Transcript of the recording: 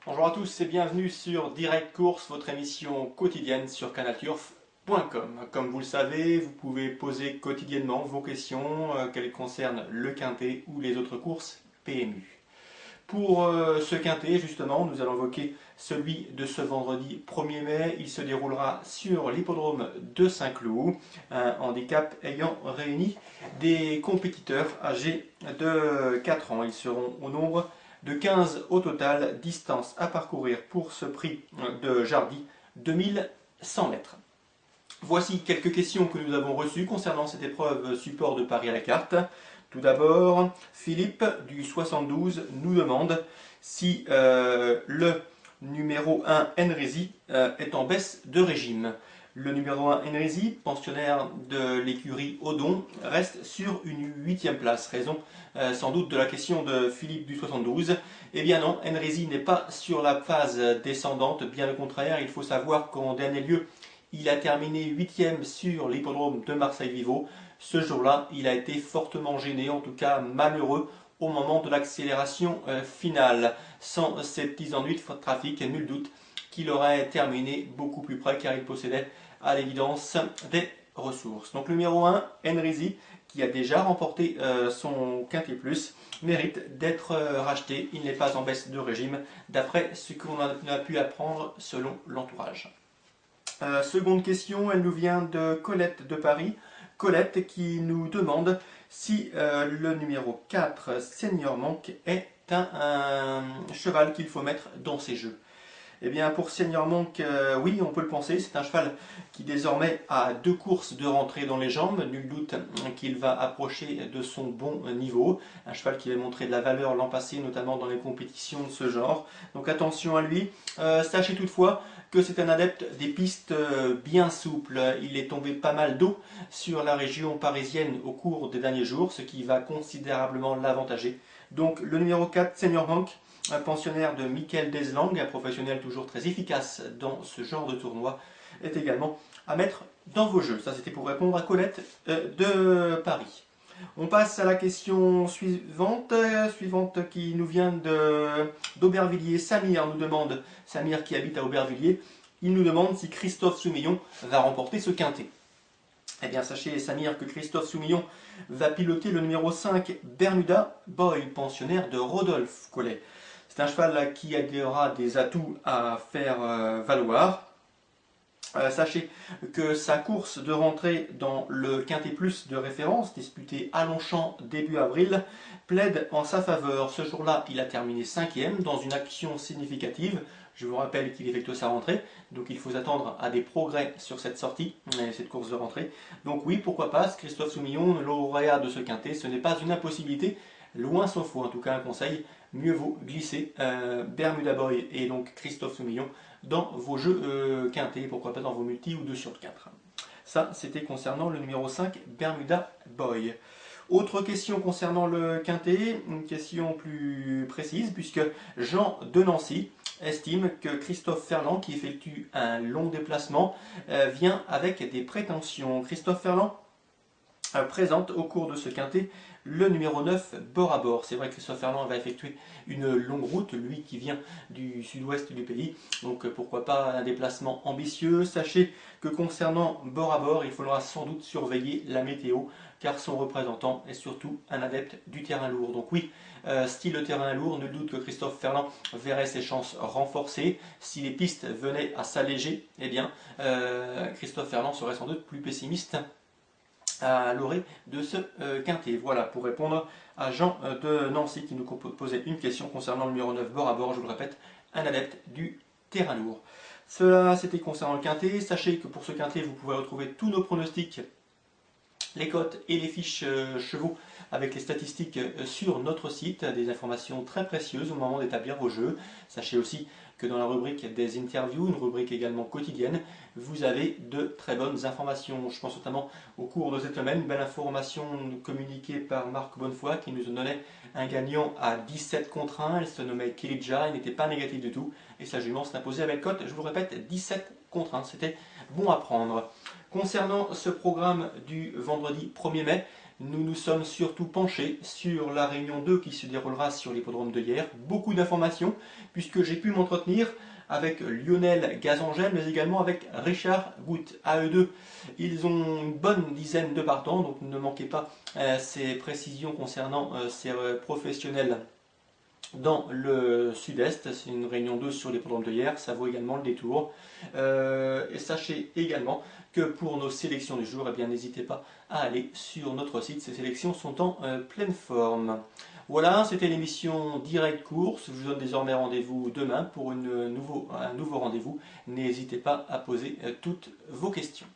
Bonjour à tous et bienvenue sur Direct Course, votre émission quotidienne sur canalturf.com. Comme vous le savez, vous pouvez poser quotidiennement vos questions, qu'elles concernent le quintet ou les autres courses PMU. Pour ce quintet, justement, nous allons évoquer celui de ce vendredi 1er mai. Il se déroulera sur l'hippodrome de Saint-Cloud, un handicap ayant réuni des compétiteurs âgés de 4 ans. Ils seront au nombre de 15 au total, distance à parcourir pour ce prix de Jardy, 2100 mètres. Voici quelques questions que nous avons reçues concernant cette épreuve support de Paris à la carte. Tout d'abord, Philippe du 72 nous demande si le numéro 1 Enrisi est en baisse de régime. Le numéro 1 Enrisi, pensionnaire de l'écurie Odon, reste sur une 8e place. Raison sans doute de la question de Philippe du 72. Eh bien non, Enrisi n'est pas sur la phase descendante, bien au contraire. Il faut savoir qu'en dernier lieu, il a terminé 8e sur l'hippodrome de Marseille-Vivo. Ce jour-là, il a été fortement gêné, en tout cas malheureux, au moment de l'accélération finale. Sans ces petits ennuis de trafic, nul doute qu'il aurait terminé beaucoup plus près car il possédait à l'évidence des ressources. Donc le numéro 1, Enrisi, qui a déjà remporté son Quintet Plus, mérite d'être racheté. Il n'est pas en baisse de régime, d'après ce qu'on a pu apprendre selon l'entourage. Seconde question, elle nous vient de Colette de Paris. Colette qui nous demande si le numéro 4, Senior Monk, est un cheval qu'il faut mettre dans ses jeux. Eh bien pour Senior Monk, oui, on peut le penser, c'est un cheval qui désormais a 2 courses de rentrée dans les jambes, nul doute qu'il va approcher de son bon niveau, un cheval qui avait montré de la valeur l'an passé, notamment dans les compétitions de ce genre, donc attention à lui. Sachez toutefois que c'est un adepte des pistes bien souples, il est tombé pas mal d'eau sur la région parisienne au cours des derniers jours, ce qui va considérablement l'avantager. Donc le numéro 4, Senior Monk, un pensionnaire de Michael Deslang, un professionnel toujours très efficace dans ce genre de tournoi, est également à mettre dans vos jeux. Ça, c'était pour répondre à Colette de Paris. On passe à la question suivante, qui nous vient d'Aubervilliers. Samir nous demande, Samir qui habite à Aubervilliers, il nous demande si Christophe Soumillon va remporter ce quintet. Eh bien, sachez, Samir, que Christophe Soumillon va piloter le numéro 5, Bermuda Boy, pensionnaire de Rodolphe Collet. C'est un cheval qui aura des atouts à faire valoir. Sachez que sa course de rentrée dans le Quintet Plus de référence, disputé à Longchamp début avril, plaide en sa faveur. Ce jour-là, il a terminé 5e dans une action significative. Je vous rappelle qu'il effectue sa rentrée, donc il faut attendre à des progrès sur cette sortie, cette course de rentrée. Donc oui, pourquoi pas, Christophe Soumillon, lauréat de ce quintet, ce n'est pas une impossibilité, loin s'en faut, en tout cas un conseil, mieux vaut glisser Bermuda Boy et donc Christophe Soumillon dans vos jeux quintés, pourquoi pas dans vos multis ou 2 sur 4. Ça, c'était concernant le numéro 5, Bermuda Boy. Autre question concernant le quintet, une question plus précise, puisque Jean de Nancy estime que Christophe Ferland, qui effectue un long déplacement, vient avec des prétentions. Christophe Ferland présente au cours de ce quintet le numéro 9, bord à bord. C'est vrai que Christophe Ferland va effectuer une longue route, lui qui vient du sud-ouest du pays, donc pourquoi pas un déplacement ambitieux. Sachez que concernant bord à bord, il faudra sans doute surveiller la météo, car son représentant est surtout un adepte du terrain lourd. Donc oui, style terrain lourd, nul doute que Christophe Ferland verrait ses chances renforcées. Si les pistes venaient à s'alléger, eh bien Christophe Ferland serait sans doute plus pessimiste à l'orée de ce quintet. Voilà, pour répondre à Jean de Nancy qui nous posait une question concernant le numéro 9, bord à bord, je vous le répète, un adepte du terrain lourd. Cela, c'était concernant le quintet. Sachez que pour ce quintet, vous pouvez retrouver tous nos pronostics, les cotes et les fiches chevaux avec les statistiques sur notre site, des informations très précieuses au moment d'établir vos jeux. Sachez aussi que dans la rubrique des interviews, une rubrique également quotidienne, vous avez de très bonnes informations. Je pense notamment au cours de cette semaine, une belle information communiquée par Marc Bonnefoy qui nous donnait un gagnant à 17 contre 1. Elle se nommait Kelidja, il n'était pas négatif du tout et sa jument s'est imposée avec cote, je vous répète, 17 contre 1. C'était bon à prendre. Concernant ce programme du vendredi 1er mai, Nous nous sommes surtout penchés sur la réunion 2 qui se déroulera sur l'hippodrome de Hyères. Beaucoup d'informations puisque j'ai pu m'entretenir avec Lionel Gazangel mais également avec Richard Goutte. À eux deux, ils ont une bonne dizaine de partants, donc ne manquez pas ces précisions concernant ces professionnels dans le sud-est. C'est une réunion 2 sur l'hippodrome de Hyères, ça vaut également le détour. Et sachez également que pour nos sélections du jour, eh bien n'hésitez pas à aller sur notre site, ces sélections sont en pleine forme. Voilà, c'était l'émission Direct Course. Je vous donne désormais rendez-vous demain pour un nouveau rendez-vous. N'hésitez pas à poser toutes vos questions.